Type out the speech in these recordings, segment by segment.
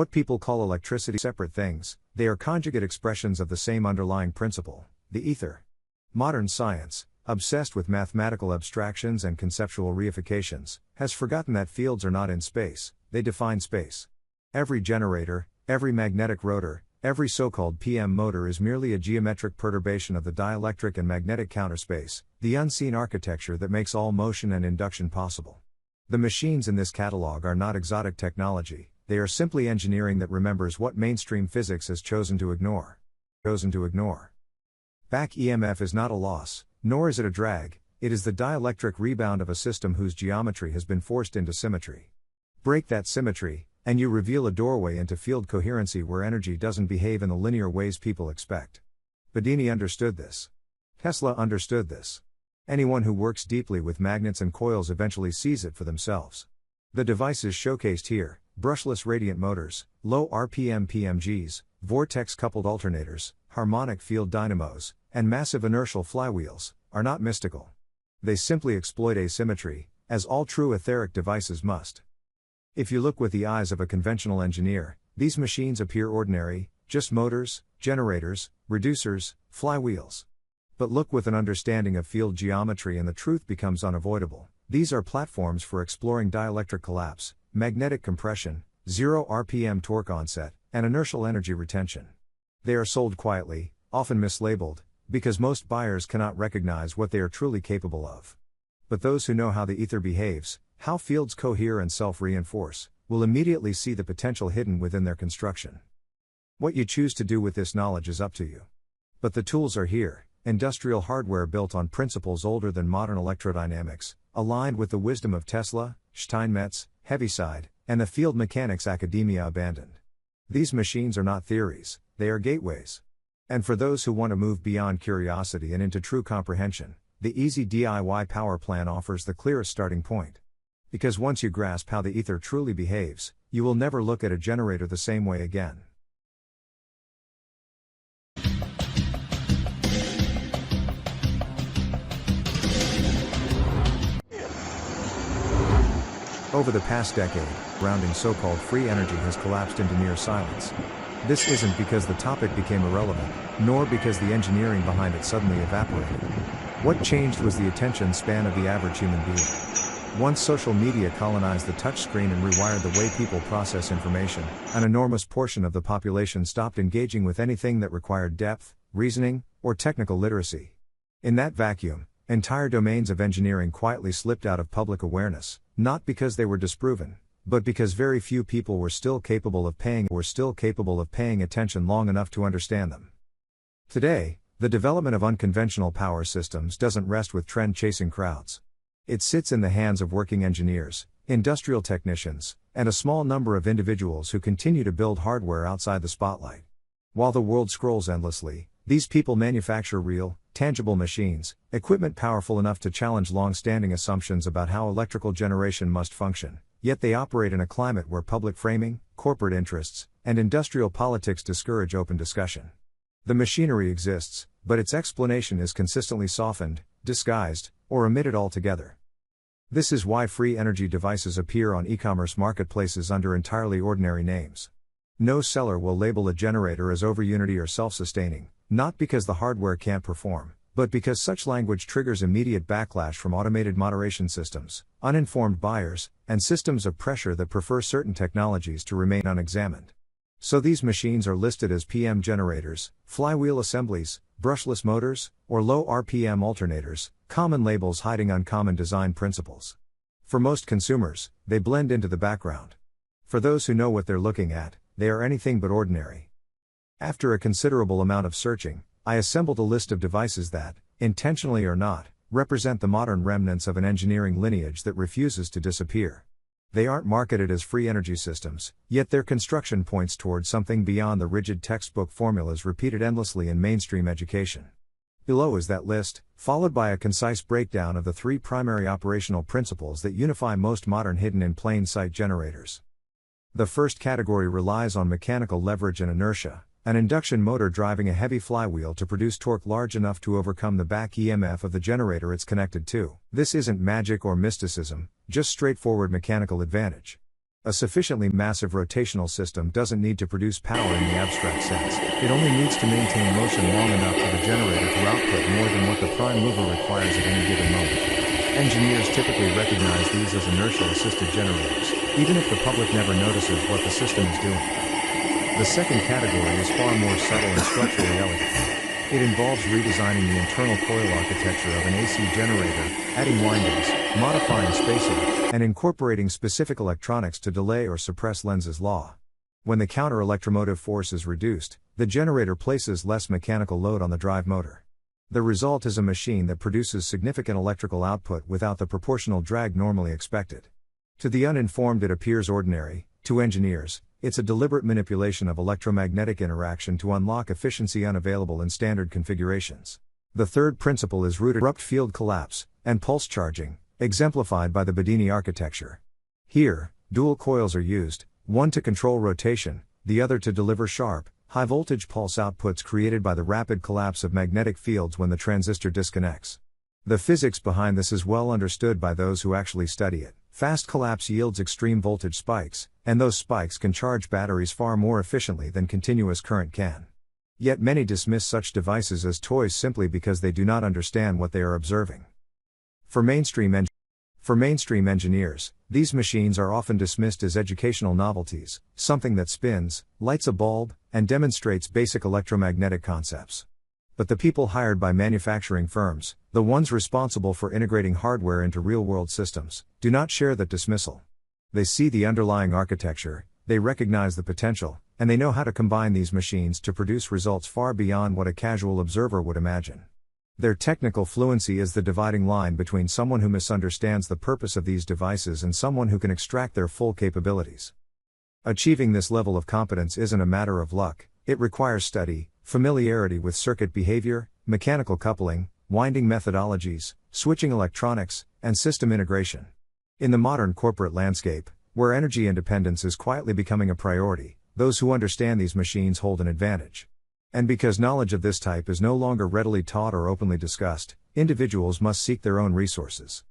What people call electricity separate things, they are conjugate expressions of the same underlying principle, the ether. Modern science, obsessed with mathematical abstractions and conceptual reifications, has forgotten that fields are not in space, they define space. Every generator, every magnetic rotor, every so-called PM motor is merely a geometric perturbation of the dielectric and magnetic counterspace, the unseen architecture that makes all motion and induction possible. The machines in this catalog are not exotic technology, they are simply engineering that remembers what mainstream physics has chosen to ignore. Back EMF is not a loss, nor is it a drag, it is the dielectric rebound of a system whose geometry has been forced into symmetry. Break that symmetry, and you reveal a doorway into field coherency where energy doesn't behave in the linear ways people expect. Bedini understood this. Tesla understood this. Anyone who works deeply with magnets and coils eventually sees it for themselves. The devices showcased here, brushless radiant motors, low RPM PMGs, vortex-coupled alternators, harmonic field dynamos, and massive inertial flywheels, are not mystical. They simply exploit asymmetry, as all true etheric devices must. If you look with the eyes of a conventional engineer, these machines appear ordinary, just motors, generators, reducers, flywheels. But look with an understanding of field geometry and the truth becomes unavoidable. These are platforms for exploring dielectric collapse, magnetic compression, zero RPM torque onset, and inertial energy retention. They are sold quietly, often mislabeled, because most buyers cannot recognize what they are truly capable of. But those who know how the ether behaves, how fields cohere and self-reinforce, will immediately see the potential hidden within their construction. What you choose to do with this knowledge is up to you. But the tools are here, industrial hardware built on principles older than modern electrodynamics, aligned with the wisdom of Tesla, Steinmetz, Heaviside, and the field mechanics academia abandoned. These machines are not theories, they are gateways. And for those who want to move beyond curiosity and into true comprehension, the easy DIY power plan offers the clearest starting point. Because once you grasp how the ether truly behaves, you will never look at a generator the same way again. Over the past decade, grounding so-called free energy has collapsed into near silence. This isn't because the topic became irrelevant, nor because the engineering behind it suddenly evaporated. What changed was the attention span of the average human being. Once social media colonized the touchscreen and rewired the way people process information, an enormous portion of the population stopped engaging with anything that required depth, reasoning, or technical literacy. In that vacuum, entire domains of engineering quietly slipped out of public awareness, not because they were disproven, but because very few people were still capable of paying attention long enough to understand them. Today, the development of unconventional power systems doesn't rest with trend-chasing crowds. It sits in the hands of working engineers, industrial technicians, and a small number of individuals who continue to build hardware outside the spotlight. While the world scrolls endlessly, these people manufacture real, tangible machines, equipment powerful enough to challenge long-standing assumptions about how electrical generation must function, yet they operate in a climate where public framing, corporate interests, and industrial politics discourage open discussion. The machinery exists, but its explanation is consistently softened, disguised, or omitted altogether. This is why free energy devices appear on e-commerce marketplaces under entirely ordinary names. No seller will label a generator as Overunity or self-sustaining, not because the hardware can't perform, but because such language triggers immediate backlash from automated moderation systems, uninformed buyers, and systems of pressure that prefer certain technologies to remain unexamined. So these machines are listed as PM generators, flywheel assemblies, brushless motors, or low RPM alternators, common labels hiding uncommon design principles. For most consumers, they blend into the background. For those who know what they're looking at, they are anything but ordinary. After a considerable amount of searching, I assembled a list of devices that, intentionally or not, represent the modern remnants of an engineering lineage that refuses to disappear. They aren't marketed as free energy systems, yet their construction points towards something beyond the rigid textbook formulas repeated endlessly in mainstream education. Below is that list, followed by a concise breakdown of the three primary operational principles that unify most modern hidden in plain sight generators. The first category relies on mechanical leverage and inertia, an induction motor driving a heavy flywheel to produce torque large enough to overcome the back EMF of the generator it's connected to. This isn't magic or mysticism, just straightforward mechanical advantage. A sufficiently massive rotational system doesn't need to produce power in the abstract sense, it only needs to maintain motion long enough for the generator to output more than what the prime mover requires at any given moment. Engineers typically recognize these as inertial-assisted generators, even if the public never notices what the system is doing. The second category is far more subtle and structurally elegant. It involves redesigning the internal coil architecture of an AC generator, adding windings, modifying spacing, and incorporating specific electronics to delay or suppress Lenz's law. When the counter-electromotive force is reduced, the generator places less mechanical load on the drive motor. The result is a machine that produces significant electrical output without the proportional drag normally expected. To the uninformed it appears ordinary; to engineers, it's a deliberate manipulation of electromagnetic interaction to unlock efficiency unavailable in standard configurations. The third principle is rooted in abrupt field collapse and pulse charging, exemplified by the Bedini architecture. Here, dual coils are used, one to control rotation, the other to deliver sharp, high-voltage pulse outputs created by the rapid collapse of magnetic fields when the transistor disconnects. The physics behind this is well understood by those who actually study it. Fast collapse yields extreme voltage spikes, and those spikes can charge batteries far more efficiently than continuous current can. Yet many dismiss such devices as toys simply because they do not understand what they are observing. For mainstream engineers, these machines are often dismissed as educational novelties, something that spins, lights a bulb, and demonstrates basic electromagnetic concepts. But the people hired by manufacturing firms, the ones responsible for integrating hardware into real-world systems, do not share that dismissal. They see the underlying architecture, they recognize the potential, and they know how to combine these machines to produce results far beyond what a casual observer would imagine. Their technical fluency is the dividing line between someone who misunderstands the purpose of these devices and someone who can extract their full capabilities. Achieving this level of competence isn't a matter of luck, it requires study, familiarity with circuit behavior, mechanical coupling, winding methodologies, switching electronics, and system integration. In the modern corporate landscape, where energy independence is quietly becoming a priority, those who understand these machines hold an advantage. And because knowledge of this type is no longer readily taught or openly discussed, individuals must seek their own resources.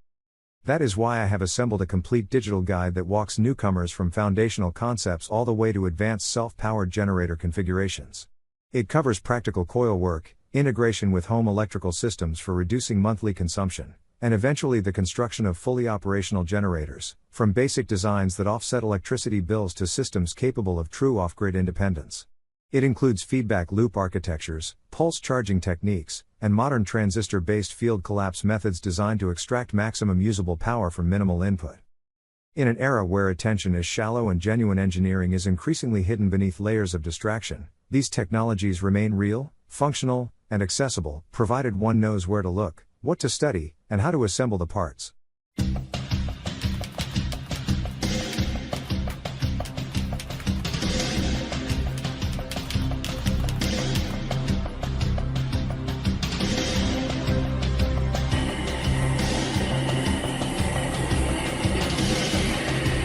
That is why I have assembled a complete digital guide that walks newcomers from foundational concepts all the way to advanced self-powered generator configurations. It covers practical coil work, integration with home electrical systems for reducing monthly consumption, and eventually the construction of fully operational generators, from basic designs that offset electricity bills to systems capable of true off-grid independence. It includes feedback loop architectures, pulse charging techniques, and modern transistor-based field collapse methods designed to extract maximum usable power from minimal input. In an era where attention is shallow and genuine engineering is increasingly hidden beneath layers of distraction, these technologies remain real, functional, and accessible, provided one knows where to look, what to study, and how to assemble the parts.